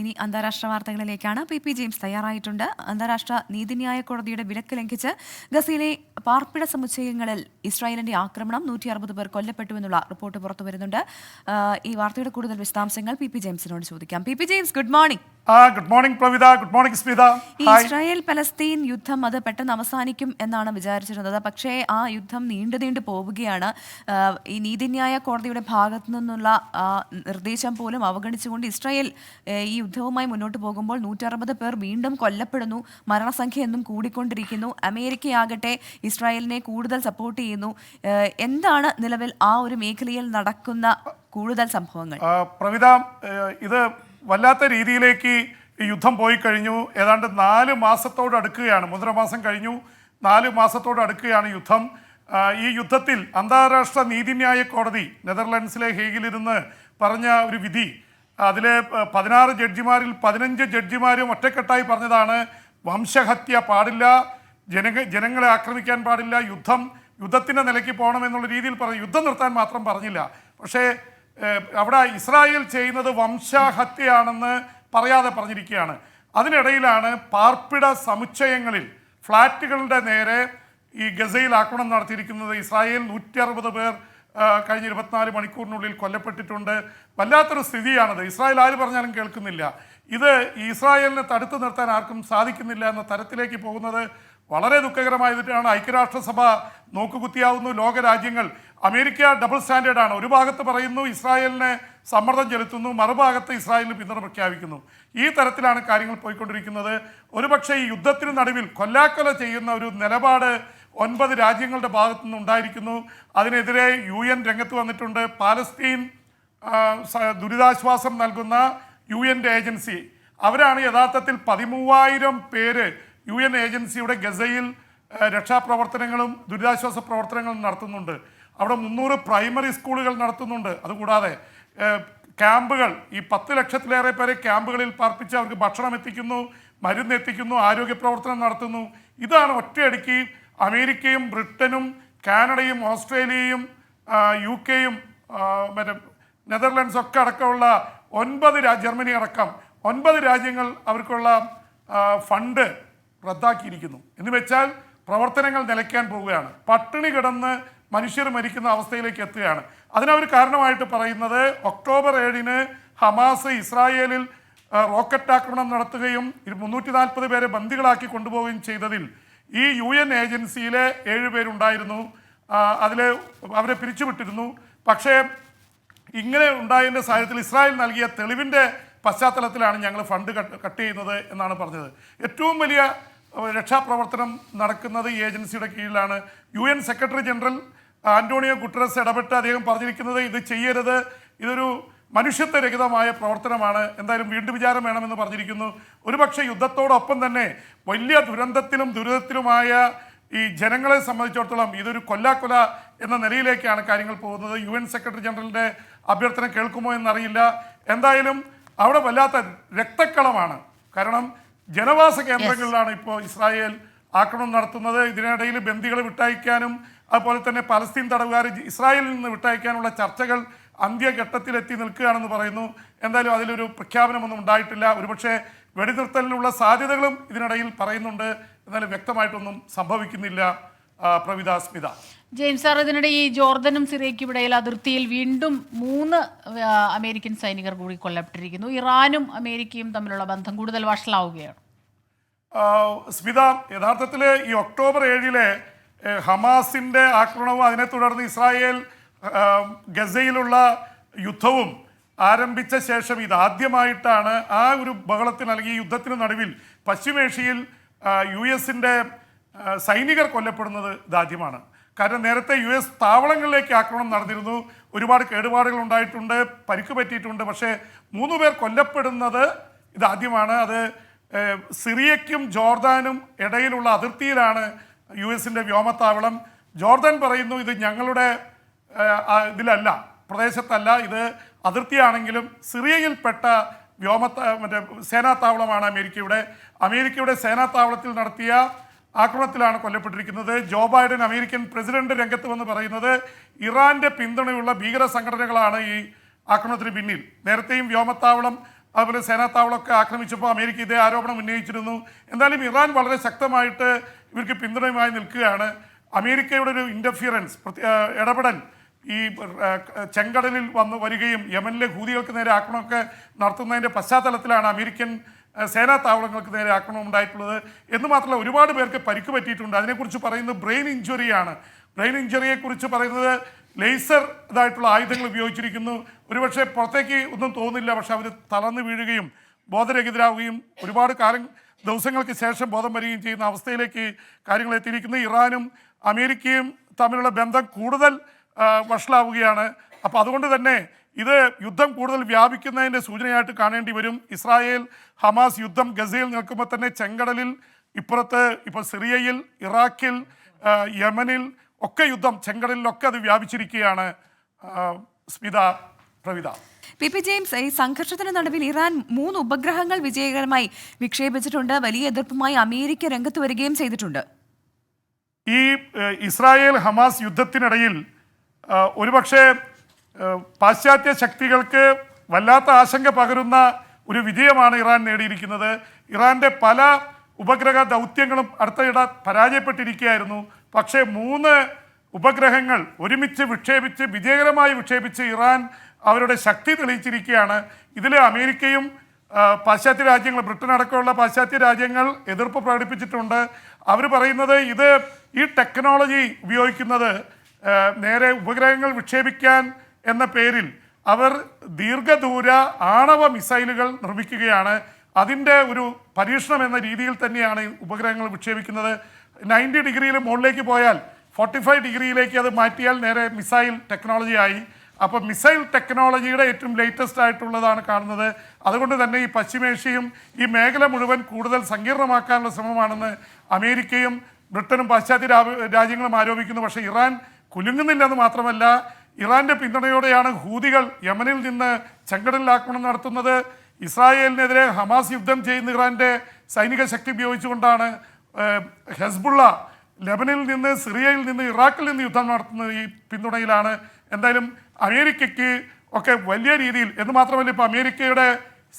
ഇനി അന്താരാഷ്ട്ര വാർത്തകളിലേക്കാണ്. P James തയ്യാറായിട്ടുണ്ട്. അന്താരാഷ്ട്ര നീതിന്യായ കോടതിയുടെ വിലക്ക് ലംഘിച്ച് ഗസയിലെ പാർപ്പിട സമുച്ചയങ്ങളിൽ ഇസ്രായേലിന്റെ ആക്രമണം 160 പേർ കൊല്ലപ്പെട്ടുവെന്നുള്ള റിപ്പോർട്ട് പുറത്തുവരുന്നുണ്ട്. ഈ വാർത്തയുടെ കൂടുതൽ വിശദാംശങ്ങൾ പി ജെയിംസിനോട് ചോദിക്കാം. P James, good morning. Good morning Pravitha. Good morning Smitha. Israel Palestine യുദ്ധം അത് പെട്ടെന്ന് അവസാനിക്കും എന്നാണ് വിചാരിച്ചിരുന്നത്. പക്ഷേ ആ യുദ്ധം നീണ്ടു പോവുകയാണ്. ഈ നീതിന്യായ കോടതിയുടെ ഭാഗത്തു നിന്നുള്ള നിർദ്ദേശം പോലും അവഗണിച്ചുകൊണ്ട് ഇസ്രായേൽ ഈ യുദ്ധവുമായി മുന്നോട്ട് പോകുമ്പോൾ 160 പേർ വീണ്ടും കൊല്ലപ്പെടുന്നു. മരണസംഖ്യ എന്നും കൂടിക്കൊണ്ടിരിക്കുന്നു. അമേരിക്കയാകട്ടെ ഇസ്രായേലിനെ കൂടുതൽ സപ്പോർട്ട് ചെയ്യുന്നു. എന്താണ് നിലവിൽ ആ ഒരു മേഖലയിൽ നടക്കുന്ന കൂടുതൽ സംഭവങ്ങൾ? പ്രവിത, ഇത് വല്ലാത്ത രീതിയിലേക്ക് ഈ യുദ്ധം പോയി കഴിഞ്ഞു. ഏതാണ്ട് 4 മാസത്തോട് അടുക്കുകയാണ്. 1.5 മാസം കഴിഞ്ഞു. 4 മാസത്തോട് അടുക്കുകയാണ് യുദ്ധം. ഈ യുദ്ധത്തിൽ അന്താരാഷ്ട്ര നീതിന്യായ കോടതി നെതർലൻഡ്സിലെ ഹേഗിലിരുന്ന് പറഞ്ഞ ഒരു വിധി, അതിലെ 16 ജഡ്ജിമാരിൽ 15 ജഡ്ജിമാരും ഒറ്റക്കെട്ടായി പറഞ്ഞതാണ് വംശഹത്യ പാടില്ല, ജനങ്ങളെ ആക്രമിക്കാൻ പാടില്ല, യുദ്ധത്തിൻ്റെ നിലയ്ക്ക് പോകണമെന്നുള്ള രീതിയിൽ പറഞ്ഞു. യുദ്ധം നിർത്താൻ മാത്രം പറഞ്ഞില്ല. പക്ഷേ അവിടെ ഇസ്രായേൽ ചെയ്യുന്നത് വംശഹത്യയാണെന്ന് പറയാതെ പറഞ്ഞിരിക്കുകയാണ്. അതിനിടയിലാണ് പാർപ്പിട സമുച്ചയങ്ങളിൽ ഫ്ലാറ്റുകളുടെ നേരെ ഈ ഗസയിൽ ആക്രമണം നടത്തിയിരിക്കുന്നത്. ഇസ്രായേൽ 160 പേർ കഴിഞ്ഞ 24 മണിക്കൂറിനുള്ളിൽ കൊല്ലപ്പെട്ടിട്ടുണ്ട്. വല്ലാത്തൊരു സ്ഥിതിയാണത്. ഇസ്രായേൽ ആര് പറഞ്ഞാലും കേൾക്കുന്നില്ല. ഇത് ഇസ്രായേലിനെ തടുത്തു നിർത്താൻ ആർക്കും സാധിക്കുന്നില്ല എന്ന തരത്തിലേക്ക് പോകുന്നത് വളരെ ദുഃഖകരമായതിട്ടാണ്. ഐക്യരാഷ്ട്രസഭ നോക്കുകുത്തിയാവുന്നു. ലോകരാജ്യങ്ങൾ, അമേരിക്ക ഡബിൾ സ്റ്റാൻഡേർഡാണ്. ഒരു ഭാഗത്ത് പറയുന്നു ഇസ്രായേലിനെ സമ്മർദ്ദം ചെലുത്തുന്നു, മറുഭാഗത്ത് ഇസ്രായേലിന് പിന്തുണ പ്രഖ്യാപിക്കുന്നു. ഈ തരത്തിലാണ് കാര്യങ്ങൾ പോയിക്കൊണ്ടിരിക്കുന്നത്. ഒരുപക്ഷെ ഈ യുദ്ധത്തിന് നടുവിൽ കൊല്ലാക്കൊല ചെയ്യുന്ന ഒരു നിലപാട് 9 രാജ്യങ്ങളുടെ ഭാഗത്തു നിന്നുണ്ടായിരിക്കുന്നു. അതിനെതിരെ UN രംഗത്ത് വന്നിട്ടുണ്ട്. പാലസ്തീൻ ദുരിതാശ്വാസം നൽകുന്ന UN ഏജൻസി, അവരാണ് യഥാർത്ഥത്തിൽ 13,000 പേര് UN ഏജൻസിയുടെ ഗസയിൽ രക്ഷാപ്രവർത്തനങ്ങളും ദുരിതാശ്വാസ പ്രവർത്തനങ്ങളും നടത്തുന്നുണ്ട്. അവിടെ 300 പ്രൈമറി സ്കൂളുകൾ നടത്തുന്നുണ്ട്. അതുകൂടാതെ ക്യാമ്പുകൾ, ഈ 10 ലക്ഷത്തിലേറെ പേരെ ക്യാമ്പുകളിൽ പാർപ്പിച്ച് അവർക്ക് ഭക്ഷണം എത്തിക്കുന്നു, മരുന്ന് എത്തിക്കുന്നു, ആരോഗ്യ പ്രവർത്തനം നടത്തുന്നു. ഇതാണ് ഒറ്റയടിക്ക് അമേരിക്കയും ബ്രിട്ടനും കാനഡയും ഓസ്ട്രേലിയയും UK-യും മറ്റേ നെതർലൻഡ്സ് ഒക്കെ അടക്കമുള്ള 9 ജർമ്മനി അടക്കം 9 രാജ്യങ്ങൾ അവർക്കുള്ള ഫണ്ട് റദ്ദാക്കിയിരിക്കുന്നു. എന്ന് വെച്ചാൽ പ്രവർത്തനങ്ങൾ നിലയ്ക്കാൻ പോവുകയാണ്. പട്ടിണി കിടന്ന് മനുഷ്യർ മരിക്കുന്ന അവസ്ഥയിലേക്ക് എത്തുകയാണ്. അതിനവർ കാരണമായിട്ട് പറയുന്നത് ഒക്ടോബർ 7-ന് ഹമാസ് ഇസ്രായേലിൽ റോക്കറ്റ് ആക്രമണം നടത്തുകയും 340 പേരെ ബന്ദികളാക്കി കൊണ്ടുപോവുകയും ചെയ്തതിൽ ഈ UN ഏജൻസിയിലെ 7 പേരുണ്ടായിരുന്നു. അതിൽ അവരെ പിരിച്ചുവിട്ടിരുന്നു. പക്ഷേ ഇങ്ങനെ ഉണ്ടായതിൻ്റെ സാഹചര്യത്തിൽ ഇസ്രായേൽ നൽകിയ തെളിവിൻ്റെ പശ്ചാത്തലത്തിലാണ് ഞങ്ങൾ ഫണ്ട് കട്ട് ചെയ്യുന്നത് എന്നാണ് പറഞ്ഞത്. ഏറ്റവും വലിയ രക്ഷാപ്രവർത്തനം നടക്കുന്നത് ഈ ഏജൻസിയുടെ കീഴിലാണ്. UN secretary general Antonio Guterres ഇടപെട്ട് അദ്ദേഹം പറഞ്ഞിരിക്കുന്നത് ഇത് ചെയ്യരുത്, ഇതൊരു മനുഷ്യത്വരഹിതമായ പ്രവർത്തനമാണ്, എന്തായാലും വീണ്ടും വിചാരം വേണമെന്ന് പറഞ്ഞിരിക്കുന്നു. ഒരുപക്ഷെ യുദ്ധത്തോടൊപ്പം തന്നെ വലിയ ദുരിതത്തിലുമായ ഈ ജനങ്ങളെ സംബന്ധിച്ചിടത്തോളം ഇതൊരു കൊല്ലാക്കൊല എന്ന നിലയിലേക്കാണ് കാര്യങ്ങൾ പോകുന്നത്. UN സെക്രട്ടറി ജനറലിൻ്റെ അഭ്യർത്ഥന കേൾക്കുമോ എന്നറിയില്ല. എന്തായാലും അവിടെ വല്ലാത്ത രക്തക്കളമാണ്. കാരണം ജനവാസ കേന്ദ്രങ്ങളിലാണ് ഇപ്പോൾ ഇസ്രായേൽ ആക്രമണം നടത്തുന്നത്. ഇതിനിടയിൽ ബന്ദികളെ വിട്ടയക്കാനും അതുപോലെ തന്നെ പലസ്തീൻ തടവുകാർ ഇസ്രായേലിൽ നിന്ന് വിട്ടയക്കാനുള്ള ചർച്ചകൾ അന്ത്യഘട്ടത്തിലെത്തി നിൽക്കുകയാണെന്ന് പറയുന്നു. എന്തായാലും അതിലൊരു പ്രഖ്യാപനമൊന്നും ഉണ്ടായിട്ടില്ല. ഒരുപക്ഷെ വെടിനിർത്തലിനുള്ള സാധ്യതകളും ഇതിനിടയിൽ പറയുന്നുണ്ട്. എന്നാലും വ്യക്തമായിട്ടൊന്നും സംഭവിക്കുന്നില്ല. പ്രവിത, സ്മിത. ജെയിംസ് സാർ, ഇതിനിടെ ഈ ജോർദനും സിറിയയ്ക്കും ഇടയിൽ അതിർത്തിയിൽ വീണ്ടും 3 അമേരിക്കൻ സൈനികർ കൂടി കൊല്ലപ്പെട്ടിരിക്കുന്നു. ഇറാനും അമേരിക്കയും തമ്മിലുള്ള ബന്ധം കൂടുതൽ വഷളാവുകയാണ്. സ്മിത, യഥാർത്ഥത്തിൽ ഈ ഒക്ടോബർ 7-ലെ ഹമാസിൻ്റെ ആക്രമണവും അതിനെ തുടർന്ന് ഇസ്രായേൽ ഗസയിലുള്ള യുദ്ധവും ആരംഭിച്ച ശേഷം ഇതാദ്യമായിട്ടാണ് ആ ഒരു ബഹളത്തിന് അല്ലെങ്കിൽ യുദ്ധത്തിന് നടുവിൽ പശ്ചിമേഷ്യയിൽ US-ൻ്റെ സൈനികർ കൊല്ലപ്പെടുന്നത് ഇതാദ്യമാണ്. കാരണം നേരത്തെ US താവളങ്ങളിലേക്ക് ആക്രമണം നടന്നിരുന്നു. ഒരുപാട് കേടുപാടുകൾ ഉണ്ടായിട്ടുണ്ട്, പരിക്ക് പറ്റിയിട്ടുണ്ട്. പക്ഷേ 3 പേർ കൊല്ലപ്പെടുന്നത് ഇതാദ്യമാണ്. അത് സിറിയയ്ക്കും ജോർദാനും ഇടയിലുള്ള അതിർത്തിയിലാണ് US-ൻ്റെ വ്യോമത്താവളം. ജോർദാൻ പറയുന്നു ഇത് ഞങ്ങളുടെ ഇതിലല്ല, പ്രദേശത്തല്ല, ഇത് അതിർത്തിയാണെങ്കിലും സിറിയയിൽപ്പെട്ട സേനാത്താവളമാണ് അമേരിക്കയുടെ സേനാത്താവളത്തിൽ നടത്തിയ ആക്രമണത്തിലാണ് കൊല്ലപ്പെട്ടിരിക്കുന്നത്. ജോ ബൈഡൻ അമേരിക്കൻ പ്രസിഡന്റ് രംഗത്ത് വന്ന് പറയുന്നത് ഇറാന്റെ പിന്തുണയുള്ള ഭീകര സംഘടനകളാണ് ഈ ആക്രമണത്തിന് പിന്നിൽ. നേരത്തെയും വ്യോമത്താവളം അതുപോലെ സേനാ താവളമൊക്കെ ആക്രമിച്ചപ്പോൾ അമേരിക്ക ഇതേ ആരോപണം ഉന്നയിച്ചിരുന്നു. എന്തായാലും ഇറാൻ വളരെ ശക്തമായിട്ട് ഇവർക്ക് പിന്തുണയുമായി നിൽക്കുകയാണ്. അമേരിക്കയുടെ ഒരു ഇൻ്റർഫിയറൻസ് ഇടപെടൽ ഈ ചെങ്കടലിൽ വരികയും യമനിലെ ഹൂതികൾക്ക് നേരെ ആക്രമണമൊക്കെ നടത്തുന്നതിൻ്റെ പശ്ചാത്തലത്തിലാണ് അമേരിക്കൻ സേനാ താവളങ്ങൾക്ക് നേരെ ആക്രമണം ഉണ്ടായിട്ടുള്ളത്. എന്ന് മാത്രമല്ല ഒരുപാട് പേർക്ക് പരിക്ക് പറ്റിയിട്ടുണ്ട്. അതിനെക്കുറിച്ച് പറയുന്നത് ബ്രെയിൻ ഇഞ്ചുറിയാണ്. ബ്രെയിൻ ഇഞ്ചുറിയെക്കുറിച്ച് പറയുന്നത് ലേസർ ഇതായിട്ടുള്ള ആയുധങ്ങൾ ഉപയോഗിച്ചിരിക്കുന്നു. ഒരുപക്ഷെ പുറത്തേക്ക് ഒന്നും തോന്നില്ല, പക്ഷെ അവർ തളർന്നു വീഴുകയും ബോധരഹിതരാവുകയും ഒരുപാട് ദിവസങ്ങൾക്ക് ശേഷം ബോധം വരികയും ചെയ്യുന്ന അവസ്ഥയിലേക്ക് കാര്യങ്ങൾ എത്തിയിരിക്കുന്നു. ഇറാനും അമേരിക്കയും തമ്മിലുള്ള ബന്ധം കൂടുതൽ വഷളാവുകയാണ്. അപ്പോൾ അതുകൊണ്ട് തന്നെ ഇത് യുദ്ധം കൂടുതൽ വ്യാപിക്കുന്നതിൻ്റെ സൂചനയായിട്ട് കാണേണ്ടി വരും. ഇസ്രായേൽ ഹമാസ് യുദ്ധം ഗസയിൽ നിൽക്കുമ്പോൾ തന്നെ ചെങ്കടലിൽ ഇപ്പുറത്ത് ഇപ്പോൾ സിറിയയിൽ, ഇറാഖിൽ, യമനിൽ ഒക്കെ യുദ്ധം, ചെങ്കടലിലൊക്കെ അത് വ്യാപിച്ചിരിക്കുകയാണ്. സ്മിത, പ്രവിത. പി ജെയിംസ്, ഈ സംഘർഷത്തിന് നടുവിൽ ഇറാൻ 3 ഉപഗ്രഹങ്ങൾ വിജയകരമായി വിക്ഷേപിച്ചിട്ടുണ്ട്. വലിയ എതിർപ്പുമായി അമേരിക്ക രംഗത്ത് വരികയും ചെയ്തിട്ടുണ്ട്. ഈ ഇസ്രായേൽ ഹമാസ് യുദ്ധത്തിനിടയിൽ ഒരുപക്ഷെ പാശ്ചാത്യ ശക്തികൾക്ക് വല്ലാത്ത ആശങ്ക പകരുന്ന ഒരു വിജയമാണ് ഇറാൻ നേടിയിരിക്കുന്നത്. ഇറാൻ്റെ പല ഉപഗ്രഹ ദൗത്യങ്ങളും അടുത്തയിടെ പരാജയപ്പെട്ടിരിക്കുകയായിരുന്നു. പക്ഷേ 3 ഉപഗ്രഹങ്ങൾ ഒരുമിച്ച് വിജയകരമായി വിക്ഷേപിച്ച് ഇറാൻ അവരുടെ ശക്തി തെളിയിച്ചിരിക്കുകയാണ്. ഇതിൽ അമേരിക്കയും പാശ്ചാത്യ രാജ്യങ്ങൾ, ബ്രിട്ടൻ അടക്കമുള്ള പാശ്ചാത്യ രാജ്യങ്ങൾ എതിർപ്പ് പ്രകടിപ്പിച്ചിട്ടുണ്ട്. അവർ പറയുന്നത് ഈ ടെക്നോളജി ഉപയോഗിക്കുന്നത് നേരെ ഉപഗ്രഹങ്ങൾ വിക്ഷേപിക്കാൻ എന്ന പേരിൽ അവർ ദീർഘദൂര ആണവ മിസൈലുകൾ നിർമ്മിക്കുകയാണ്. അതിൻ്റെ ഒരു പരീക്ഷണം എന്ന രീതിയിൽ തന്നെയാണ് ഉപഗ്രഹങ്ങൾ വിക്ഷേപിക്കുന്നത്. 90 ഡിഗ്രിയിൽ മുകളിലേക്ക് പോയാൽ 45 ഡിഗ്രിയിലേക്ക് അത് മാറ്റിയാൽ നേരെ മിസൈൽ ടെക്നോളജിയായി. അപ്പോൾ മിസൈൽ ടെക്നോളജിയുടെ ഏറ്റവും ലേറ്റസ്റ്റ് ആയിട്ടുള്ളതാണ് കാണുന്നത്. അതുകൊണ്ട് തന്നെ ഈ പശ്ചിമേഷ്യയും ഈ മേഖല മുഴുവൻ കൂടുതൽ സങ്കീർണമാക്കാനുള്ള ശ്രമമാണെന്ന് അമേരിക്കയും ബ്രിട്ടനും പാശ്ചാത്യ രാജ്യങ്ങളും ആരോപിക്കുന്നു. പക്ഷേ ഇറാൻ കുലുങ്ങുന്നില്ലെന്ന് മാത്രമല്ല, ഇറാൻ്റെ പിന്തുണയോടെയാണ് ഹൂതികൾ യമനിൽ നിന്ന് ചെങ്കടലിൽ ആക്രമണം നടത്തുന്നത്. ഇസ്രായേലിനെതിരെ ഹമാസ് യുദ്ധം ചെയ്യുന്ന ഇറാൻ്റെ സൈനിക ശക്തി ഉപയോഗിച്ചുകൊണ്ടാണ് ഹെസ്ബുള്ള ലെബനിൽ നിന്ന്, സിറിയയിൽ നിന്ന്, ഇറാഖിൽ നിന്ന് യുദ്ധം നടത്തുന്നത് ഈ പിന്തുണയിലാണ്. എന്തായാലും അമേരിക്കയ്ക്ക് ഒക്കെ വലിയ രീതിയിൽ, എന്ന് മാത്രമല്ല ഇപ്പോൾ അമേരിക്കയുടെ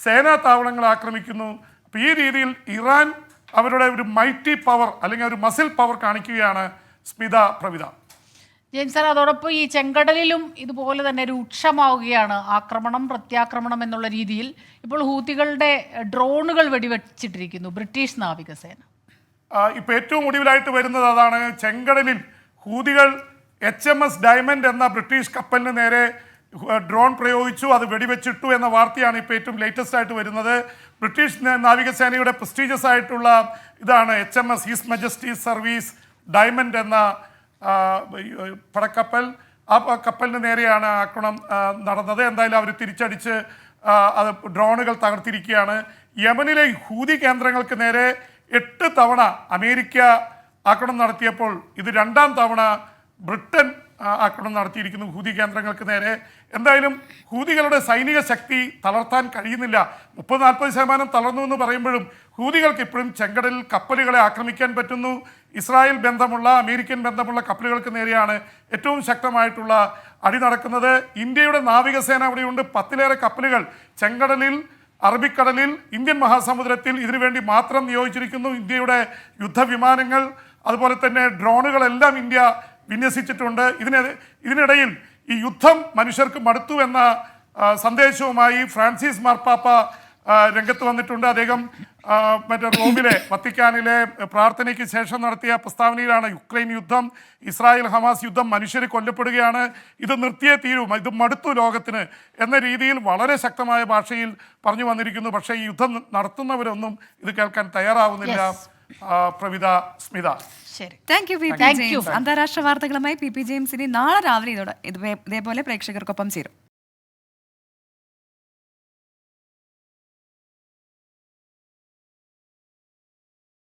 സേനാ താവളങ്ങൾ ആക്രമിക്കുന്നു. അപ്പോൾ ഈ രീതിയിൽ ഇറാൻ അവരുടെ ഒരു മൈറ്റി പവർ അല്ലെങ്കിൽ ഒരു മസിൽ പവർ കാണിക്കുകയാണ്. സ്മിത, പ്രവിത. ജെയിംസ് സാർ, അതോടൊപ്പം ഈ ചെങ്കടലിലും ഇതുപോലെ തന്നെ രൂക്ഷമാവുകയാണ് ആക്രമണം, പ്രത്യാക്രമണം എന്നുള്ള രീതിയിൽ. ഇപ്പോൾ ഹൂത്തികളുടെ ഡ്രോണുകൾ വെടിവെച്ചിട്ടിരിക്കുന്നു ബ്രിട്ടീഷ് നാവികസേന. ഇപ്പോൾ ഏറ്റവും ഒടുവിലായിട്ട് വരുന്നത് അതാണ്. ചെങ്കടലിൽ ഹൂതികൾ HMS ഡയമണ്ട് എന്ന ബ്രിട്ടീഷ് കപ്പലിന് നേരെ ഡ്രോൺ പ്രയോഗിച്ചു, അത് വെടിവെച്ചിട്ടു എന്ന വാർത്തയാണ് ഇപ്പോൾ ഏറ്റവും ലേറ്റസ്റ്റ് ആയിട്ട് വരുന്നത്. ബ്രിട്ടീഷ് നാവികസേനയുടെ പ്രസ്റ്റീജിയസ് ആയിട്ടുള്ള ഇതാണ് HMS his Majesty's service diamond എന്ന പടക്കപ്പൽ. ആ കപ്പലിന് നേരെയാണ് ആക്രമണം നടന്നത്. എന്തായാലും അവർ തിരിച്ചടിച്ച് അത് ഡ്രോണുകൾ തകർത്തിരിക്കുകയാണ്. യമനിലെ ഹൂതി കേന്ദ്രങ്ങൾക്ക് നേരെ 8 തവണ അമേരിക്ക ആക്രമണം നടത്തിയപ്പോൾ ഇത് 2ാം തവണ ബ്രിട്ടൻ ആക്രമണം നടത്തിയിരിക്കുന്നു ഹൂതി കേന്ദ്രങ്ങൾക്ക് നേരെ. എന്തായാലും ഹൂതികളുടെ സൈനിക ശക്തി തളർത്താൻ കഴിയുന്നില്ല. 30-40% തളർന്നു എന്ന് പറയുമ്പോഴും ഹൂതികൾക്ക് ഇപ്പോഴും ചെങ്കടലിൽ കപ്പലുകളെ ആക്രമിക്കാൻ പറ്റുന്നു. ഇസ്രായേൽ ബന്ധമുള്ള, അമേരിക്കൻ ബന്ധമുള്ള കപ്പലുകൾക്ക് നേരെയാണ് ഏറ്റവും ശക്തമായിട്ടുള്ള അടി നടക്കുന്നത്. ഇന്ത്യയുടെ നാവികസേന അവിടെയുണ്ട്. 10ലേറെ കപ്പലുകൾ ചെങ്കടലിൽ, അറബിക്കടലിൽ, ഇന്ത്യൻ മഹാസമുദ്രത്തിൽ ഇതിനുവേണ്ടി മാത്രം നിയോഗിച്ചിരിക്കുന്നു. ഇന്ത്യയുടെ യുദ്ധവിമാനങ്ങൾ അതുപോലെ തന്നെ ഡ്രോണുകളെല്ലാം ഇന്ത്യ വിന്യസിച്ചിട്ടുണ്ട്. ഇതിനിടയിൽ ഈ യുദ്ധം മനുഷ്യർക്ക് മടുത്തു എന്ന സന്ദേശവുമായി ഫ്രാൻസിസ് മാർപ്പാപ്പ രംഗത്ത് വന്നിട്ടുണ്ട്. അദ്ദേഹം റോമിലെ വത്തിക്കാനിലെ പ്രാർത്ഥനയ്ക്ക് ശേഷം നടത്തിയ പ്രസ്താവനയിലാണ് യുക്രൈൻ യുദ്ധം, ഇസ്രായേൽ ഹമാസ് യുദ്ധം മനുഷ്യർ കൊല്ലപ്പെടുകയാണ്, ഇത് നിർത്തിയേ തീരൂ, ഇത് മടുത്തു ലോകത്തിന് എന്ന രീതിയിൽ വളരെ ശക്തമായ ഭാഷയിൽ പറഞ്ഞു വന്നിരിക്കുന്നു. പക്ഷേ ഈ യുദ്ധം നടത്തുന്നവരൊന്നും ഇത് കേൾക്കാൻ തയ്യാറാവുന്നില്ല. പ്രവിത, സ്മിത. ശരി, താങ്ക് യു പി ജെയിംസ്. അന്താരാഷ്ട്ര വാർത്തകളുമായി പി ജെയിംസ് ഇനി നാളെ രാവിലെ ഇതേപോലെ പ്രേക്ഷകർക്കൊപ്പം ചേരും.